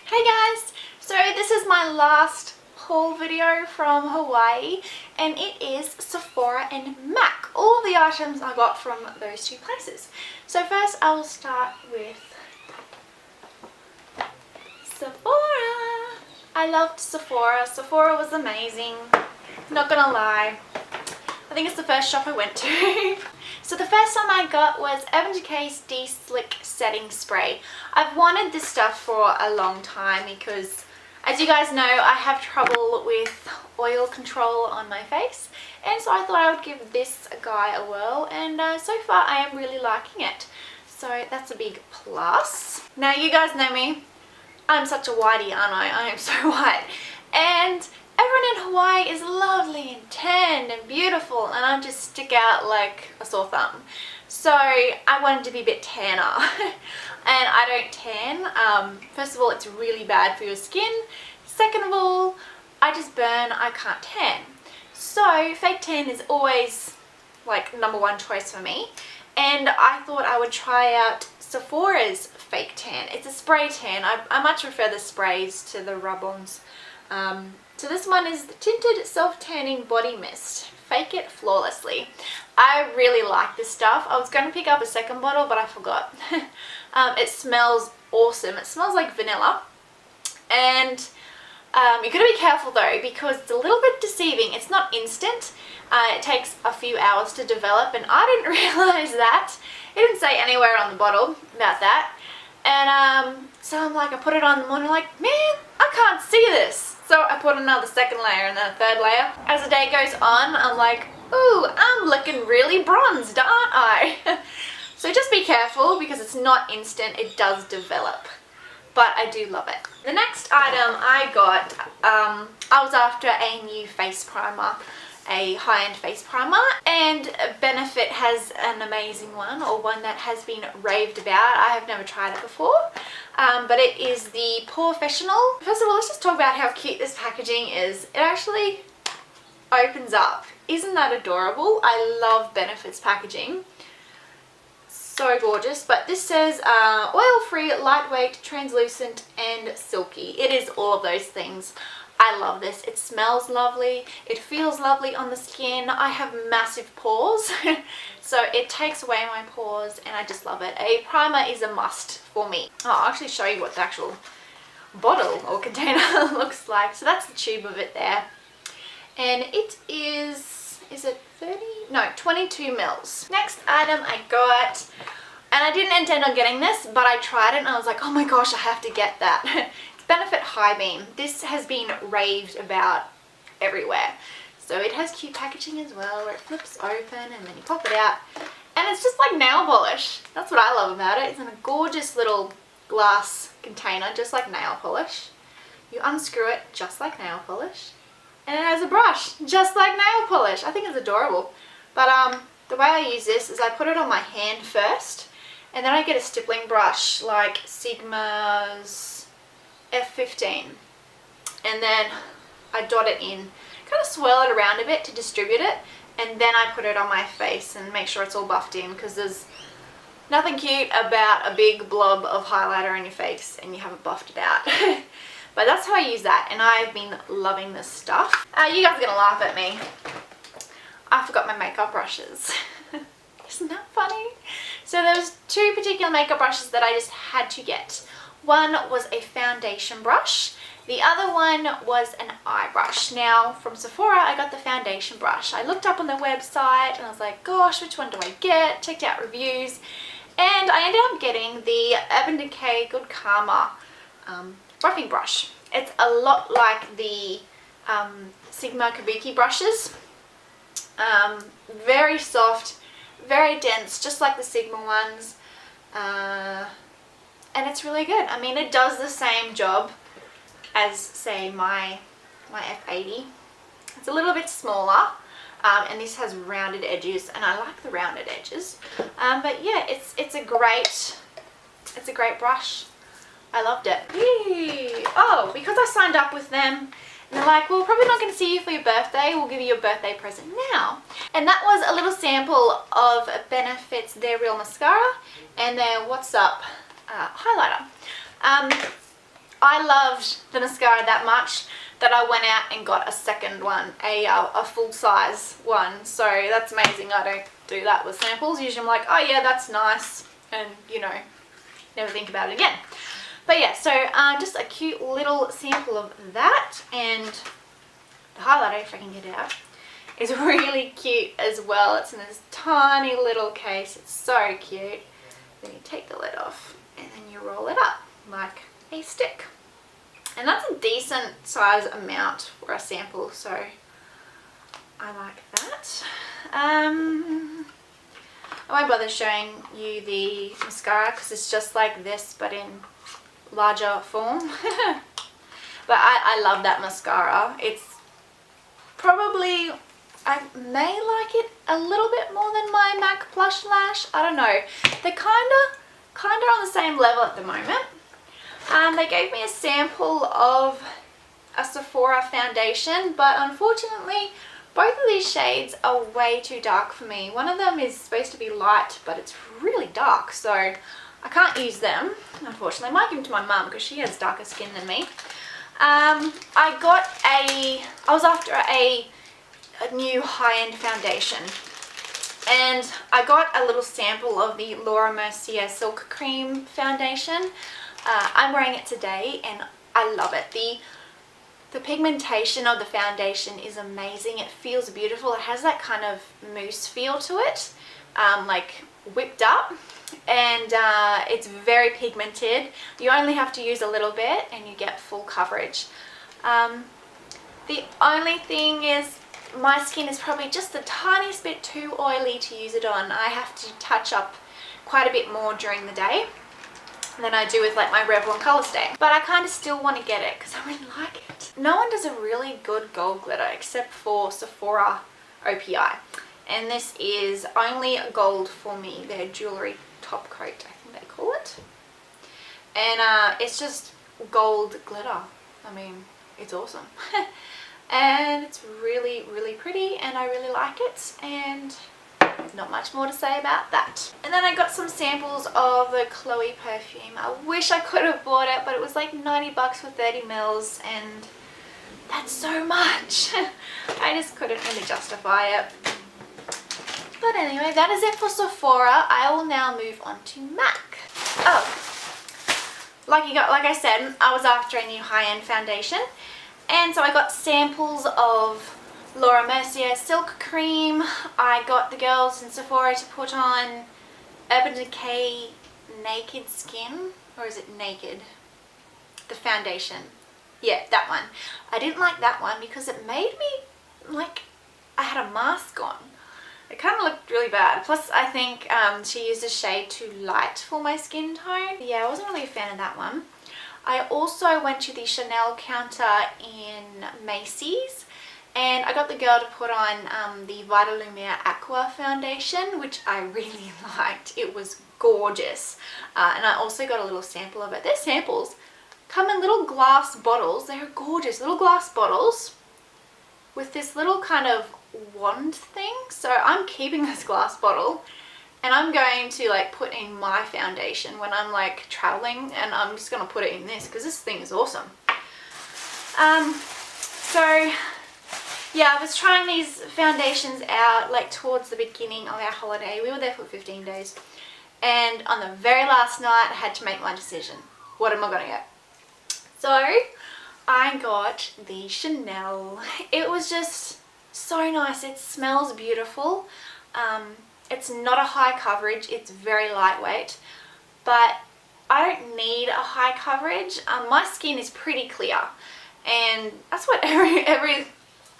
Hey guys, so this is my last haul video from Hawaii and it is Sephora and MAC. All of the items I got from those two places. So first I will start with Sephora. I loved Sephora. Sephora was amazing, not gonna lie. I think it's the first shop I went to. So the first one I got was Urban Decay's De-Slick Setting Spray. I've wanted this stuff for a long time because, as you guys know, I have trouble with oil control on my face. And so I thought I would give this guy a whirl, and so far I am really liking it. So that's a big plus. Now you guys know me. I'm such a whitey, aren't I? I am so white. And everyone in Hawaii is lovely and tanned and beautiful, and I just stick out like a sore thumb. So I wanted to be a bit tanner, and I don't tan. First of all, it's really bad for your skin. Second of all, I just burn, I can't tan. So fake tan is always like #1 choice for me, and I thought I would try out Sephora's fake tan. It's a spray tan. I much prefer the sprays to the rub-ons. So this one is the Tinted Self-Tanning Body Mist. Fake it flawlessly. I really like this stuff. I was going to pick up a second bottle, but I forgot. It smells awesome. It smells like vanilla. And you've got to be careful though, because it's a little bit deceiving. It's not instant. It takes a few hours to develop, and I didn't realize that. It didn't say anywhere on the bottle about that. And so I'm like, I put it on in the morning, like, man, I can't see this. So I put another second layer and then a third layer. As the day goes on, I'm like, ooh, I'm looking really bronzed, aren't I? So just be careful because it's not instant, it does develop. But I do love it. The next item I got, I was after a new face primer, a high-end face primer, and Benefit has an amazing one, or one that has been raved about. I have never tried it before, but it is the Pore-fessional. First of all, let's just talk about how cute this packaging is. It actually opens up. Isn't that adorable? I love Benefit's packaging. So gorgeous. But this says oil-free, lightweight, translucent, and silky. It is all of those things. I love this. It smells lovely. It feels lovely on the skin. I have massive pores, so it takes away my pores, and I just love it. A primer is a must for me. Oh, I'll actually show you what the actual bottle or container looks like. So that's the tube of it there. And it is it 30? No, 22 mils. Next item I got, and I didn't intend on getting this, but I tried it and I was like, oh my gosh, I have to get that. Benefit High Beam. This has been raved about everywhere. So it has cute packaging as well, where it flips open and then you pop it out. And it's just like nail polish. That's what I love about it. It's in a gorgeous little glass container, just like nail polish. You unscrew it just like nail polish. And it has a brush, just like nail polish. I think it's adorable. But the way I use this is I put it on my hand first, and then I get a stippling brush like Sigma's F15, and then I dot it in, kind of swirl it around a bit to distribute it, and then I put it on my face and make sure it's all buffed in, because there's nothing cute about a big blob of highlighter on your face and you haven't buffed it out. But that's how I use that, and I've been loving this stuff. You guys are gonna laugh at me. I forgot my makeup brushes. Isn't that funny? So there's two particular makeup brushes that I just had to get. One was a foundation brush. The other one was an eye brush. Now, from Sephora, I got the foundation brush. I looked up on their website and I was like, gosh, which one do I get? Checked out reviews. And I ended up getting the Urban Decay Good Karma roughing brush. It's a lot like the Sigma Kabuki brushes. Very soft, very dense, just like the Sigma ones. And it's really good. I mean, it does the same job as, say, my F80. It's a little bit smaller, and this has rounded edges, and I like the rounded edges. But yeah, it's a great brush. I loved it. Yay. Oh, because I signed up with them, and they're like, well, we're probably not going to see you for your birthday. We'll give you your birthday present now. And that was a little sample of Benefit's Their Real Mascara and their What's Up highlighter. I loved the mascara that much that I went out and got a second one, a full size one. So that's amazing. I don't do that with samples. Usually I'm like, oh yeah, that's nice, and you know, never think about it again. But yeah, so just a cute little sample of that, and the highlighter, if I can get it out, is really cute as well. It's in this tiny little case. It's so cute. Then you take the lid off and then you roll it up like a stick. And that's a decent size amount for a sample, so I like that. I won't bother showing you the mascara because it's just like this but in larger form. But I love that mascara. It's probably, I may like it a little bit more than my MAC Blush Lash. I don't know. They're kind of on the same level at the moment. They gave me a sample of a Sephora foundation, but unfortunately both of these shades are way too dark for me. One of them is supposed to be light, but it's really dark, so I can't use them, unfortunately. I might give them to my mum because she has darker skin than me. I was after a new high-end foundation, and I got a little sample of the Mercier Silk Cream foundation. I'm wearing it today and I love it. The pigmentation of the foundation is amazing. It feels beautiful. It has that kind of mousse feel to it, like whipped up, and it's very pigmented. You only have to use a little bit and you get full coverage. The only thing is my skin is probably just the tiniest bit too oily to use it on. I have to touch up quite a bit more during the day than I do with like my Revlon Color Stay. But I kind of still want to get it because I really like it. No one does a really good gold glitter except for Sephora OPI. And this is only gold for me, their jewellery top coat, I think they call it. And it's just gold glitter. I mean, it's awesome. And it's really, really pretty and I really like it. And not much more to say about that. And then I got some samples of the Chloe perfume. I wish I could have bought it, but it was like 90 bucks for 30 mils, and that's so much. I just couldn't really justify it. But anyway, that is it for Sephora. I will now move on to MAC. Oh, like I said, I was after a new high-end foundation, and so I got samples of Mercier Silk Cream. I got the girls in Sephora to put on Urban Decay Naked Skin, or is it Naked? The foundation. Yeah, that one. I didn't like that one because it made me like I had a mask on. It kind of looked really bad. Plus, I think she used a shade too light for my skin tone. Yeah, I wasn't really a fan of that one. I also went to the Chanel counter in Macy's, and I got the girl to put on the Vitalumere Aqua foundation, which I really liked. It was gorgeous. And I also got a little sample of it. Their samples come in little glass bottles. They're gorgeous little glass bottles with this little kind of wand thing. So I'm keeping this glass bottle and I'm going to like put in my foundation when I'm like traveling, and I'm just going to put it in this because this thing is awesome. So yeah, I was trying these foundations out like towards the beginning of our holiday. We were there for 15 days. And on the very last night, I had to make my decision. What am I going to get? So I got the Chanel. It was just so nice. It smells beautiful. It's not a high coverage. It's very lightweight. But I don't need a high coverage. My skin is pretty clear. And that's what every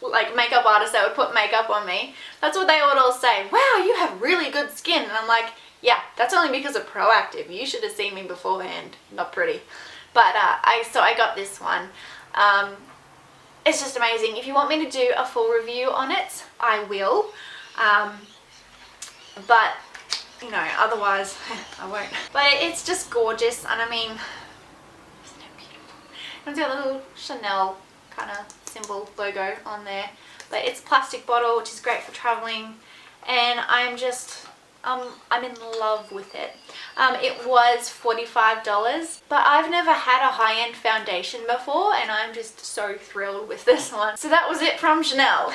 like makeup artist that would put makeup on me, that's what they would all say. Wow, you have really good skin. And I'm like, yeah, that's only because of Proactive. You should have seen me beforehand. Not pretty. But so I got this one. It's just amazing. If you want me to do a full review on it, I will. But you know, otherwise I won't. But it's just gorgeous, and I mean, isn't it beautiful? It's got a little Chanel kind of symbol logo on there, but it's a plastic bottle, which is great for traveling, and I'm in love with it. It was $45, but I've never had a high-end foundation before and I'm just so thrilled with this one. So that was it from Chanel.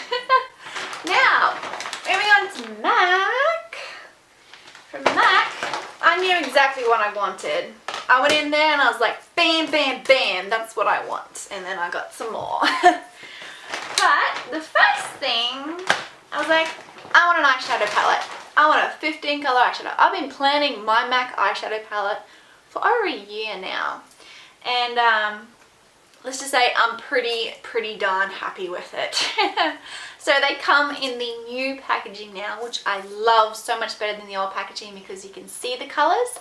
Now, moving on to MAC. From MAC, I knew exactly what I wanted. I went in there and I was like, bam, bam, bam, that's what I want. And then I got some more. But the first thing, I was like, I want an eyeshadow palette. I want a 15 color eyeshadow. I've been planning my MAC eyeshadow palette for over a year now. And let's just say I'm pretty darn happy with it. So they come in the new packaging now, which I love so much better than the old packaging because you can see the colors.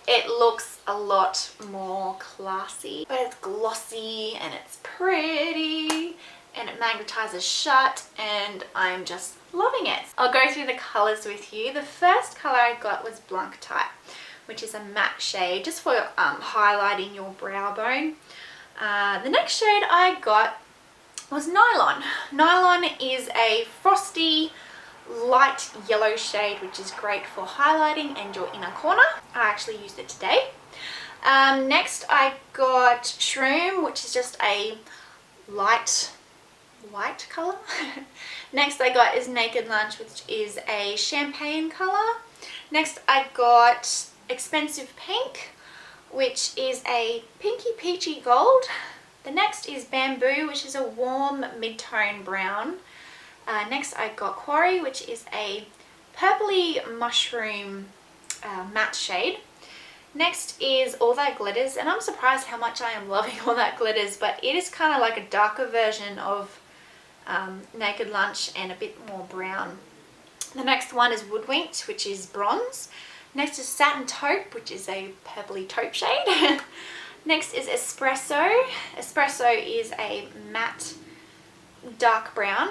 It looks a lot more classy, but it's glossy and it's pretty and it magnetizes shut and I'm just loving it. I'll go through the colors with you. The first color I got was Blanc type, which is a matte shade just for highlighting your brow bone. The next shade I got was Nylon. Nylon is a frosty light yellow shade which is great for highlighting and your inner corner. I actually used it today. Next I got Shroom, which is just a light white color. Next I got is Naked Lunch, which is a champagne color. Next I got Expensive Pink, which is a pinky peachy gold. The next is Bamboo, which is a warm mid-tone brown. Next I got Quarry, which is a purpley mushroom matte shade. Next is All That Glitters, and I'm surprised how much I am loving All That Glitters, but it is kind of like a darker version of Naked Lunch and a bit more brown. The next one is Woodwinked, which is bronze. Next is Satin Taupe, which is a purpley taupe shade. Next is Espresso. Espresso is a matte dark brown.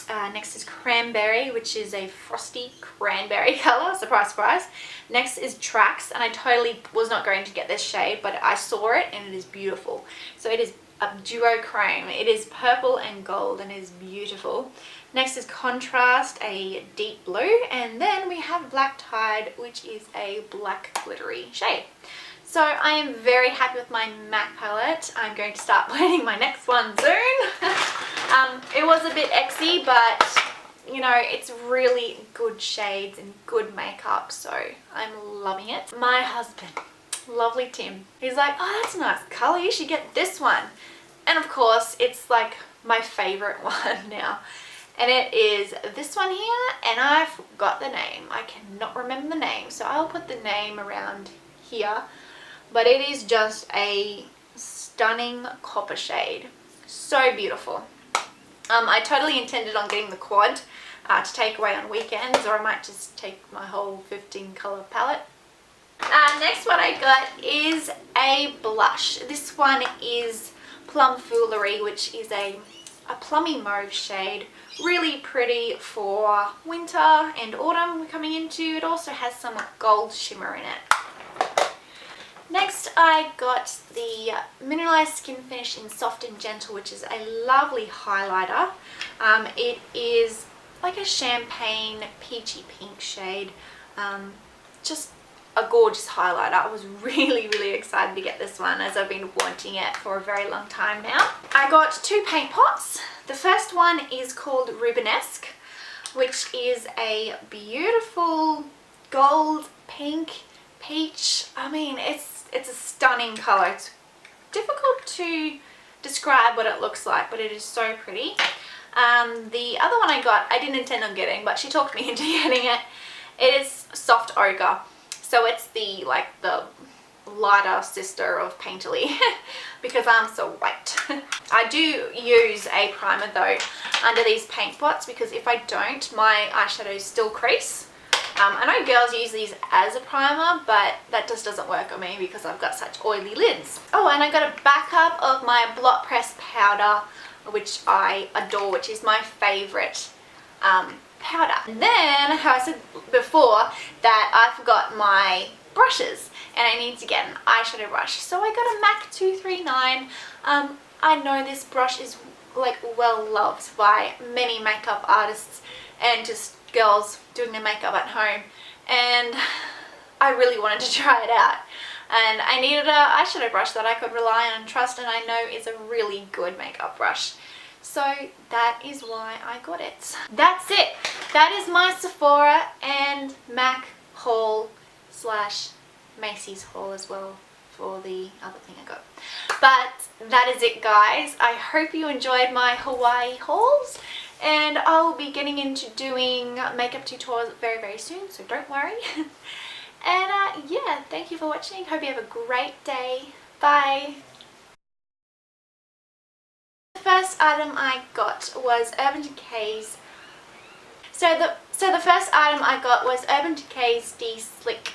Next is Cranberry, which is a frosty cranberry color. Surprise, surprise. Next is Trax, and I totally was not going to get this shade, but I saw it and it is beautiful. So it is a duo Creme. It is purple and gold and is beautiful. Next is Contrast, a deep blue, and then we have Black Tide, which is a black glittery shade. So I am very happy with my MAC palette. I'm going to start planning my next one soon. It was a bit exy, but you know, it's really good shades and good makeup, so I'm loving it. My husband, lovely Tim, he's like, oh, that's a nice color, you should get this one. And of course, it's like my favorite one now. And it is this one here, and I forgot the name. I cannot remember the name, so I'll put the name around here. But it is just a stunning copper shade. So beautiful. I totally intended on getting the quad to take away on weekends, or I might just take my whole 15 color palette. Next one I got is a blush. This one is Plum Foolery, which is a plummy mauve shade. Really pretty for winter and autumn we're coming into. It also has some gold shimmer in it. Next I got the Mineralized Skin Finish in Soft and Gentle, which is a lovely highlighter. It is like a champagne peachy pink shade. Just a gorgeous highlighter. I was really excited to get this one as I've been wanting it for a very long time now. I got two paint pots. The first one is called Rubenesque, which is a beautiful gold, pink, peach. I mean, it's a stunning color. It's difficult to describe what it looks like, but it is so pretty. The other one I got, I didn't intend on getting, but she talked me into getting it. It is Soft Ochre. So it's the lighter sister of Painterly because I'm so white. I do use a primer though under these paint pots, because if I don't, my eyeshadows still crease. I know girls use these as a primer, but that just doesn't work on me because I've got such oily lids. Oh, and I got a backup of my Blot Press powder, which I adore, which is my favorite powder. And then, how I said before, that I forgot my brushes and I need to get an eyeshadow brush. So I got a MAC 239. I know this brush is like well loved by many makeup artists and just girls doing their makeup at home, and I really wanted to try it out. And I needed an eyeshadow brush that I could rely on and trust, and I know is a really good makeup brush. So that is why I got it. That's it. That is my Sephora and MAC haul slash Macy's haul as well for the other thing I got. But that is it, guys. I hope you enjoyed my Hawaii hauls, and I'll be getting into doing makeup tutorials very, very soon, so don't worry. And yeah, thank you for watching. Hope you have a great day. Bye. The first item I got was Urban Decay's. So the first item I got was Urban Decay's De-Slick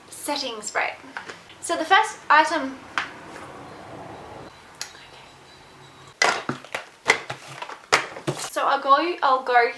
setting spray. So the first item. So I'll go